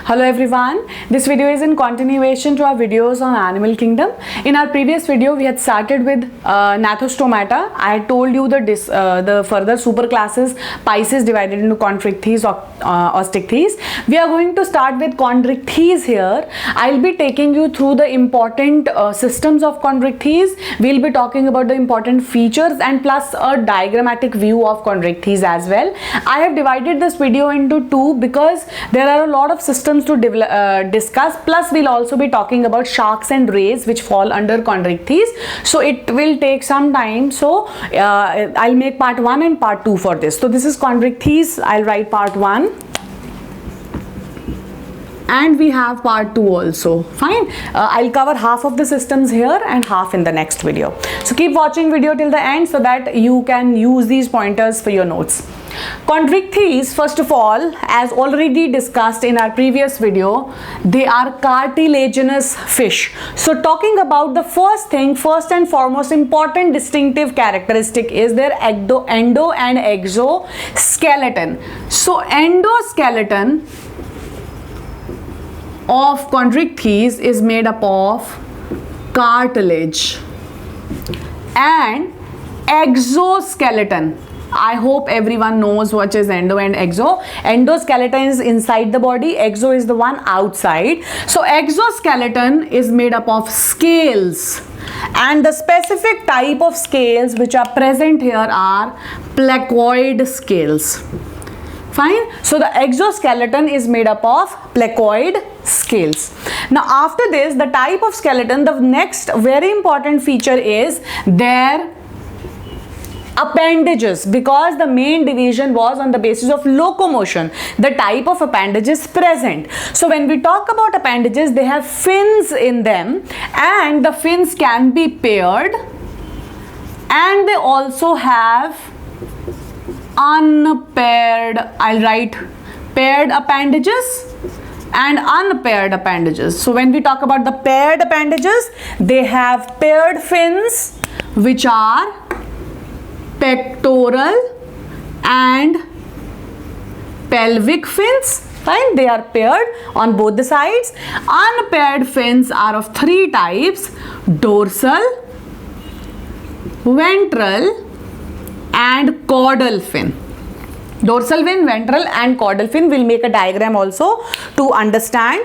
Hello everyone, this video is in continuation to our videos on animal kingdom. In our previous video we had started with Gnathostomata. I had told you the further super classes Pisces divided into Chondrichthyes, Osteichthyes. We are going to start with Chondrichthyes here. I'll be taking you through the important systems of Chondrichthyes. We'll be talking about the important features and plus a diagrammatic view of Chondrichthyes as well. I have divided this video into two because there are a lot of systems to discuss, plus we'll also be talking about sharks and rays which fall under Chondrichthyes, so it will take some time. So I'll make part 1 and part 2 for this. So this is Chondrichthyes. I'll write part 1 and we have part 2 also. Fine. I'll cover half of the systems here and half in the next video. So keep watching video till the end so that you can use these pointers for your notes. Chondrichthyes, first of all, as already discussed in our previous video, they are cartilaginous fish. So talking about the first and foremost important distinctive characteristic is their endo and exoskeleton. So endoskeleton of Chondrichthyes is made up of cartilage, and exoskeleton, I hope everyone knows what is endo and exo. Endoskeleton is inside the body, exo is the one outside. So exoskeleton is made up of scales, and the specific type of scales which are present here are placoid scales. Fine. So the exoskeleton is made up of placoid scales. Now after this, the type of skeleton, the next very important feature is their appendages, because the main division was on the basis of locomotion, the type of appendages present. So when we talk about appendages, they have fins in them, and the fins can be paired, and they also have unpaired, I'll write paired appendages and unpaired appendages. So when we talk about the paired appendages, they have paired fins which are pectoral and pelvic fins. Fine, they are paired on both the sides. Unpaired fins are of three types: dorsal, ventral and caudal fin. Dorsal fin, ventral and caudal fin. We'll make a diagram also to understand.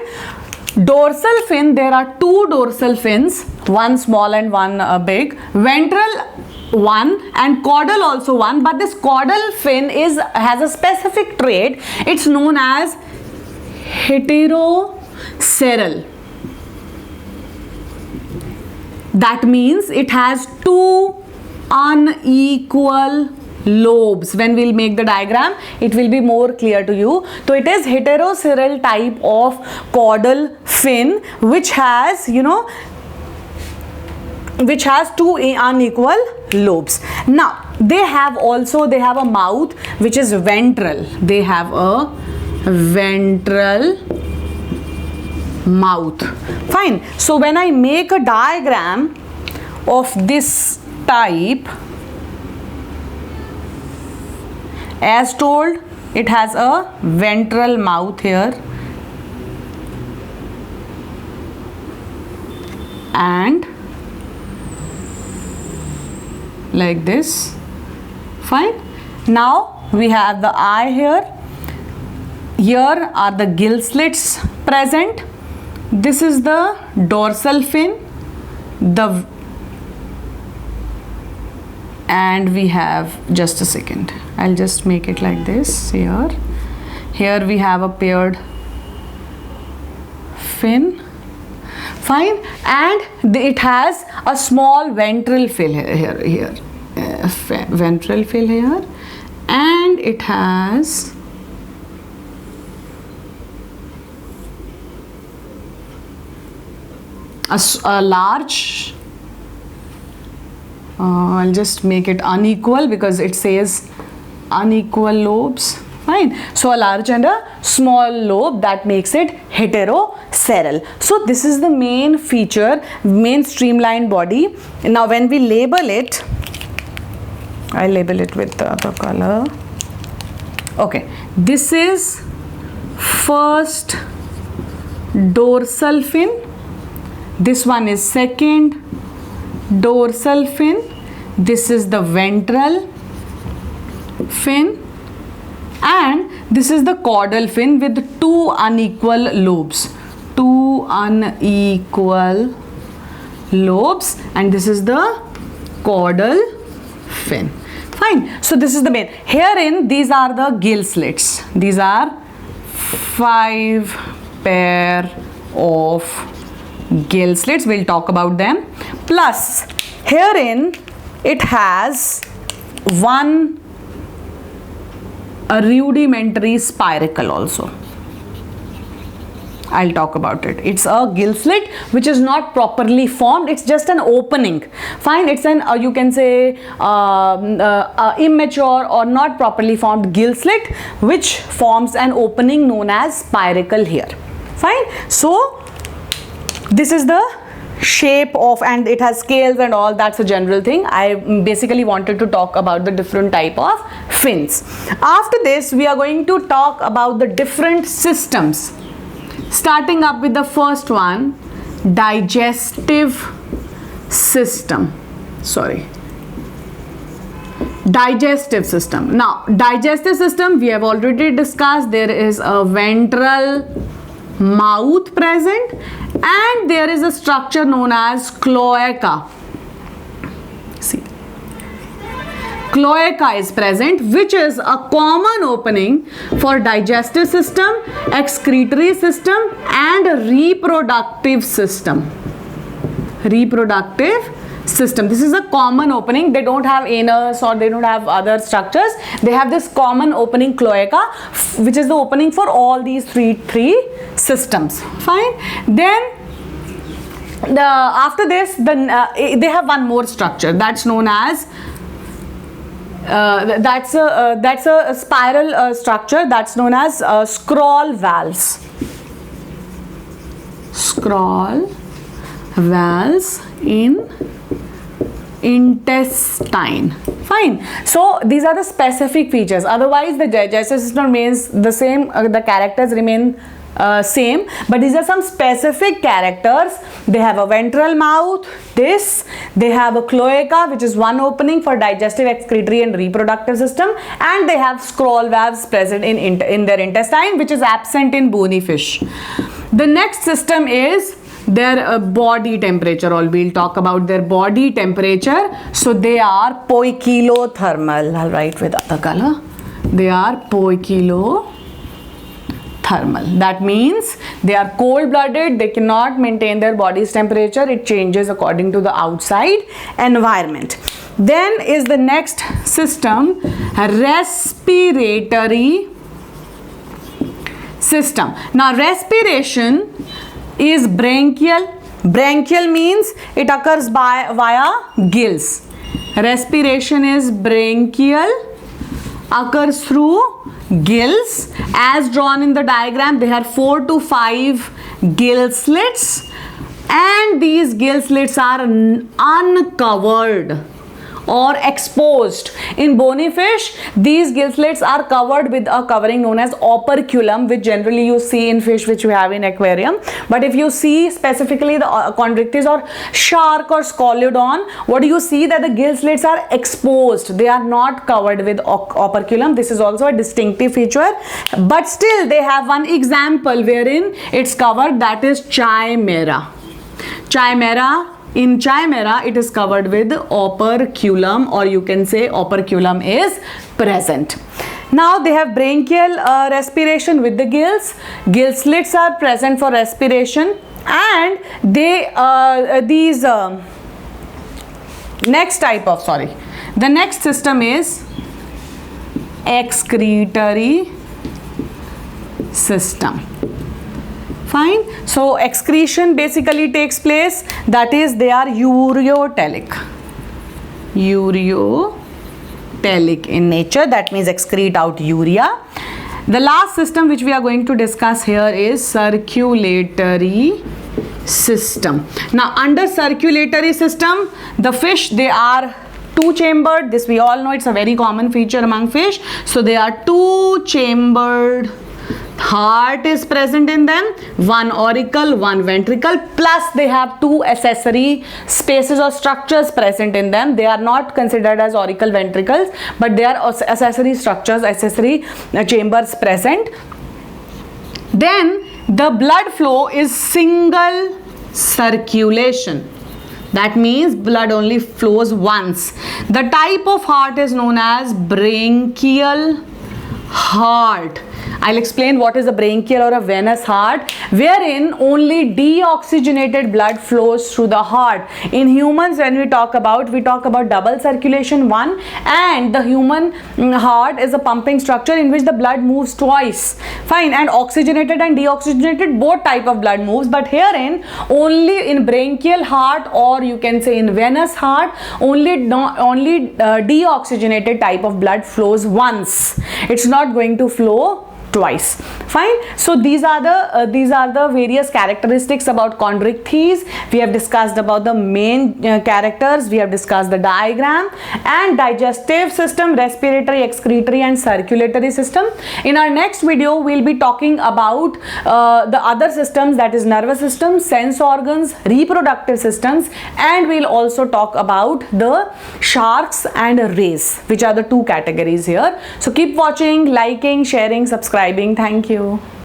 Dorsal fin, there are two dorsal fins, one small and one big. Ventral one, and caudal also one, but this caudal fin has a specific trait. It's known as heteroceral. That means it has two unequal lobes. When we'll make the diagram, it will be more clear to you. So it is heteroceral type of caudal fin which has, which has two unequal lobes. Now they have a mouth which is ventral. They have a ventral mouth. Fine. So when I make a diagram of this type, as told, it has a ventral mouth here and like this. Fine. Now we have the eye here. Here are the gill slits present. This is the dorsal fin, and we have, just a second, I'll just make it like this. Here we have a paired fin. Fine. And it has a small ventral fin here, ventral fin here, and it has a large, I'll just make it unequal because it says unequal lobes. Fine. So a large and a small lobe, that makes it heteroceral. So this is the main feature, main streamlined body. Now when we label it, I label it with the other color. Okay, this is first dorsal fin. This one is second dorsal fin. This is the ventral fin, and this is the caudal fin with two unequal lobes. Two unequal lobes, and this is the caudal fin. Fine. So this is the main. Herein, these are the gill slits. These are 5 pair of gill slits. We'll talk about them. Plus, herein it has a rudimentary spiracle also. I'll talk about it. It's a gill slit which is not properly formed. It's just an opening. Fine. It's an you can say immature or not properly formed gill slit which forms an opening known as spiracle here. Fine. So this is the shape of, and it has scales and all. That's a general thing. I basically wanted to talk about the different type of fins. After this, we are going to talk about the different systems. Starting up with the first one, digestive system. Digestive system. Now, digestive system we have already discussed. There is a ventral mouth present, and there is a structure known as cloaca. See, cloaca is present, which is a common opening for digestive system, excretory system, and reproductive system. This is a common opening. They don't have anus or they don't have other structures. They have this common opening cloaca, which is the opening for all these three systems. Fine. Then after this, they have one more structure that's known as that's a spiral structure that's known as scroll valves. Scroll valves in intestine. Fine. So these are the specific features. Otherwise, the digestive system remains the same. The characters remain same, but these are some specific characters. They have a ventral mouth, they have a cloaca, which is one opening for digestive, excretory and reproductive system, and they have scroll valves present in their intestine, which is absent in bony fish. The next system is their body temperature. We'll talk about their body temperature. So they are poikilothermal. I'll write with other color. They are poikilothermal. That means they are cold-blooded. They cannot maintain their body's temperature. It changes according to the outside environment. Then is the next system, respiratory system. Now respiration is branchial. Branchial means it occurs via gills. Respiration is branchial, occurs through gills. As drawn in the diagram, they have 4 to 5 gill slits, and these gill slits are uncovered or exposed. In bony fish, these gill slits are covered with a covering known as operculum, which generally you see in fish which we have in aquarium. But if you see specifically the chondrichthyes or shark or scoliodon, what do you see? That the gill slits are exposed. They are not covered with operculum. This is also a distinctive feature, but still they have one example wherein it's covered, that is Chimera. In Chimera, it is covered with operculum, or you can say operculum is present. Now they have branchial respiration with the gills. Gill slits are present for respiration, and they the next system is excretory system. Fine. So excretion basically takes place, that is they are ureotelic in nature. That means excrete out urea. The last system which we are going to discuss here is circulatory system. Now under circulatory system, the fish, they are two-chambered. This we all know, it's a very common feature among fish. So they are two-chambered heart is present in them, one auricle, one ventricle, plus they have two accessory spaces or structures present in them. They are not considered as auricle ventricles, but they are accessory structures, accessory chambers present. Then the blood flow is single circulation. That means blood only flows once. The type of heart is known as branchial heart. I'll explain what is a branchial or a venous heart, wherein only deoxygenated blood flows through the heart. In humans, when we talk about double circulation, one, and the human heart is a pumping structure in which the blood moves twice. Fine, and oxygenated and deoxygenated, both type of blood moves, but herein only in branchial heart, or you can say in venous heart, only deoxygenated type of blood flows once. It's not going to flow twice. Fine. So these are the various characteristics about chondrichthyes. We have discussed about the main characters. We have discussed the diagram and digestive system, respiratory, excretory, and circulatory system. In our next video, we'll be talking about the other systems, that is nervous system, sense organs, reproductive systems, and we'll also talk about the sharks and rays, which are the two categories here. So keep watching, liking, sharing, subscribing. Thank you.